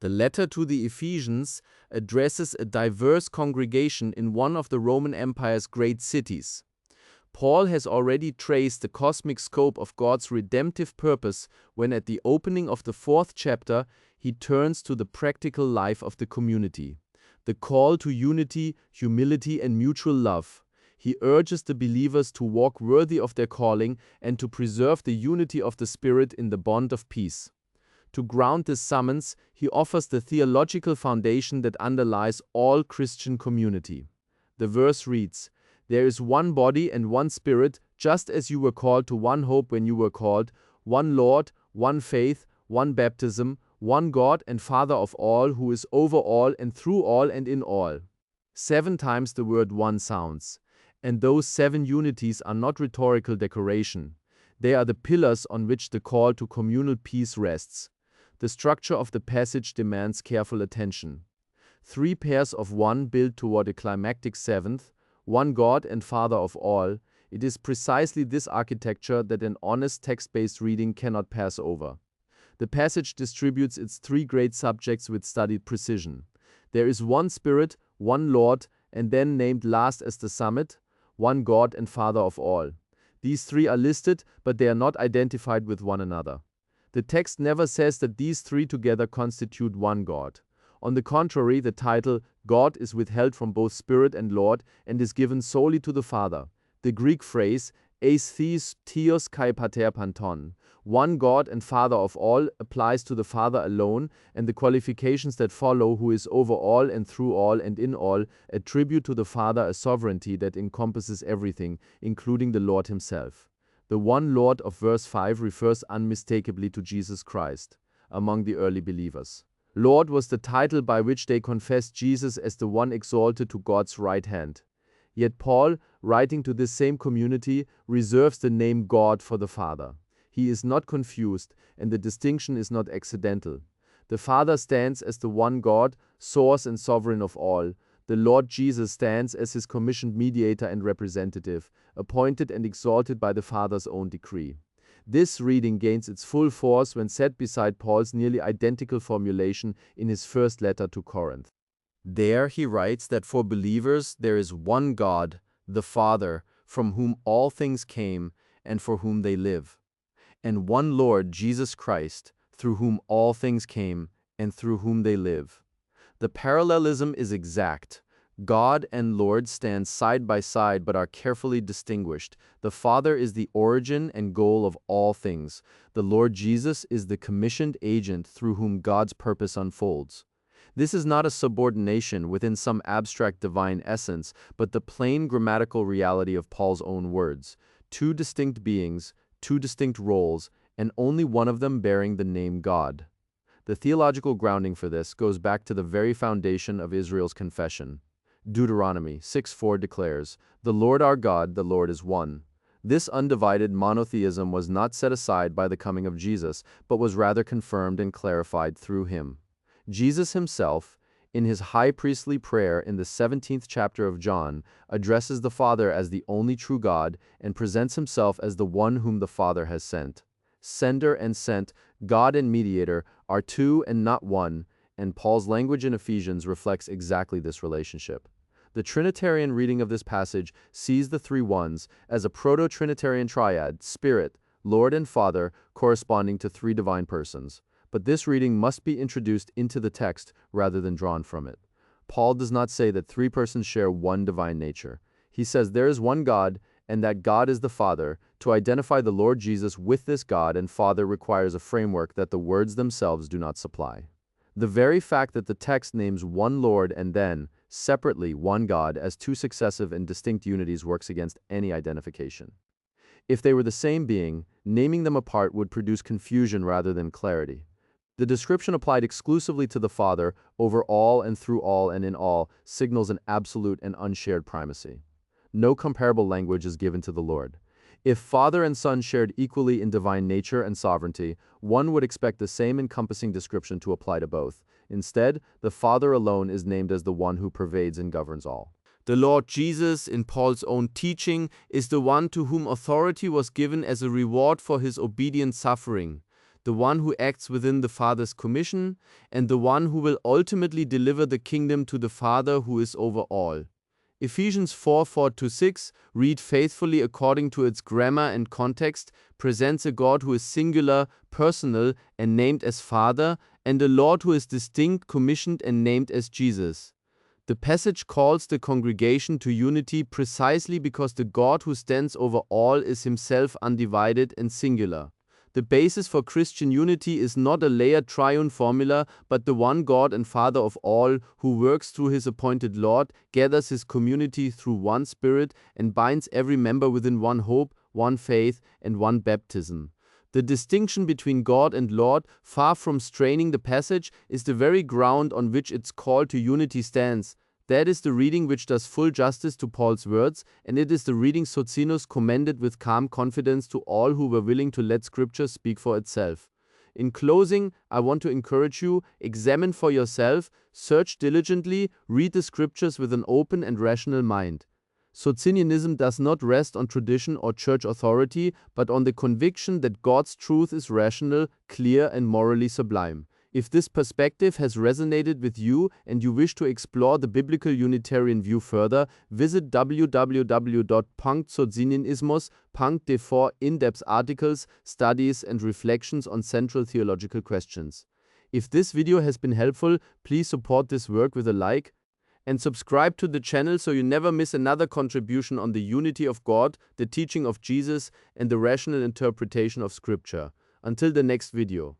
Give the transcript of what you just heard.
The letter to the Ephesians addresses a diverse congregation in one of the Roman Empire's great cities. Paul has already traced the cosmic scope of God's redemptive purpose when at the opening of the 4th chapter he turns to the practical life of the community. The call to unity, humility, and mutual love. He urges the believers to walk worthy of their calling and to preserve the unity of the Spirit in the bond of peace. To ground this summons, he offers the theological foundation that underlies all Christian community. The verse reads, "There is one body and one Spirit, just as you were called to one hope when you were called, one Lord, one faith, one baptism, one God and Father of all, who is over all and through all and in all." 7 times the word one sounds. And those 7 unities are not rhetorical decoration. They are the pillars on which the call to communal peace rests. The structure of the passage demands careful attention. 3 pairs of one build toward a climactic 7th, one God and Father of all. It is precisely this architecture that an honest text-based reading cannot pass over. The passage distributes its 3 great subjects with studied precision. There is one Spirit, one Lord, and then named last as the summit, one God and Father of all. These 3 are listed, but they are not identified with one another. The text never says that these 3 together constitute one God. On the contrary, the title God is withheld from both Spirit and Lord and is given solely to the Father. The Greek phrase eis theos kai pater panton, one God and Father of all, applies to the Father alone, and the qualifications that follow, who is over all and through all and in all, attribute to the Father a sovereignty that encompasses everything, including the Lord himself. The one Lord of verse 5 refers unmistakably to Jesus Christ among the early believers. Lord was the title by which they confessed Jesus as the one exalted to God's right hand. Yet Paul, writing to this same community, reserves the name God for the Father. He is not confused, and the distinction is not accidental. The Father stands as the one God, source and sovereign of all. The Lord Jesus stands as his commissioned mediator and representative, appointed and exalted by the Father's own decree. This reading gains its full force when set beside Paul's nearly identical formulation in his first letter to Corinth. There he writes that for believers there is one God, the Father, from whom all things came and for whom they live, and one Lord Jesus Christ, through whom all things came and through whom they live. The parallelism is exact. God and Lord stand side by side but are carefully distinguished. The Father is the origin and goal of all things. The Lord Jesus is the commissioned agent through whom God's purpose unfolds. This is not a subordination within some abstract divine essence, but the plain grammatical reality of Paul's own words. 2 distinct beings, 2 distinct roles, and only one of them bearing the name God. The theological grounding for this goes back to the very foundation of Israel's confession. Deuteronomy 6:4 declares, "The Lord our God, the Lord is one." This undivided monotheism was not set aside by the coming of Jesus, but was rather confirmed and clarified through him. Jesus himself, in his high priestly prayer in the 17th chapter of John, addresses the Father as the only true God and presents himself as the one whom the Father has sent. Sender and sent, God and mediator, are 2 and not 1, and Paul's language in Ephesians reflects exactly this relationship. The Trinitarian reading of this passage sees the 3 ones as a proto-Trinitarian triad, Spirit, Lord and Father, corresponding to 3 divine persons. But this reading must be introduced into the text rather than drawn from it. Paul does not say that 3 persons share one divine nature. He says there is one God, and that God is the Father. To identify the Lord Jesus with this God and Father requires a framework that the words themselves do not supply. The very fact that the text names one Lord and then, separately, one God as 2 successive and distinct unities works against any identification. If they were the same being, naming them apart would produce confusion rather than clarity. The description applied exclusively to the Father, over all and through all and in all, signals an absolute and unshared primacy. No comparable language is given to the Lord. If Father and Son shared equally in divine nature and sovereignty, one would expect the same encompassing description to apply to both. Instead, the Father alone is named as the one who pervades and governs all. The Lord Jesus, in Paul's own teaching, is the one to whom authority was given as a reward for his obedient suffering. the one who acts within the Father's commission, and the one who will ultimately deliver the kingdom to the Father who is over all. Ephesians 4:4-6, read faithfully according to its grammar and context, presents a God who is singular, personal, and named as Father, and a Lord who is distinct, commissioned, and named as Jesus. The passage calls the congregation to unity precisely because the God who stands over all is himself undivided and singular. The basis for Christian unity is not a layered triune formula, but the one God and Father of all, who works through his appointed Lord, gathers his community through one Spirit, and binds every member within one hope, one faith, and one baptism. The distinction between God and Lord, far from straining the passage, is the very ground on which its call to unity stands. That is the reading which does full justice to Paul's words, and it is the reading Socinus commended with calm confidence to all who were willing to let Scripture speak for itself. In closing, I want to encourage you, examine for yourself, search diligently, read the Scriptures with an open and rational mind. Socinianism does not rest on tradition or church authority, but on the conviction that God's truth is rational, clear, and morally sublime. If this perspective has resonated with you and you wish to explore the biblical Unitarian view further, visit www.socinianismus.de for in-depth articles, studies, and reflections on central theological questions. If this video has been helpful, please support this work with a like and subscribe to the channel so you never miss another contribution on the unity of God, the teaching of Jesus, and the rational interpretation of Scripture. Until the next video.